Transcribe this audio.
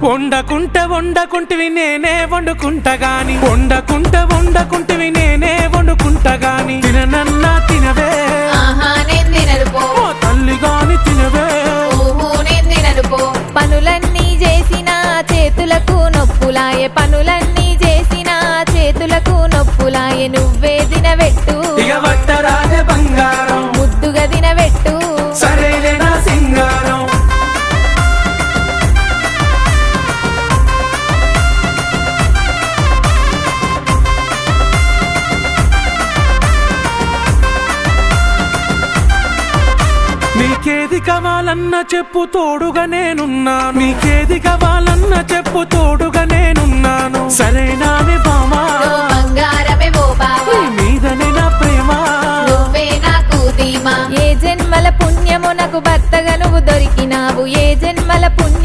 వండకుంటివి నేనే వండుకుంటా గాని వండకుంటివి నేనే వండుకుంటా గాని తిననన్నా తినవే ఆహా నేను తినను పో ఓ తల్లి గాని తినవే ఓహో నేను తినను పో పనులన్నీ చేసిన చేతులకు నొప్పులాయే పనులన్నీ చేసిన చేతులకు నొప్పులాయే నువ్వే తినబెట్టు ఇక వట్టరాజే బంగారం ముద్దుగా తినబెట్టు సరేలే నా సింగారం నీకేది కావాలన్నా చెప్పు తోడుగా నేనున్నాను నీకేది కావాలన్నా చెప్పు తోడుగా నేనున్నాను సరేనానే బామా ఓ బంగారమే ఓ బావా నీ మీదనే నా ప్రేమ నువ్వే నాకు ధీమా ఏ జన్మల పుణ్యము నాకు భర్తగా నువ్వు దొరికినావు ఏ జన్మల పుణ్యము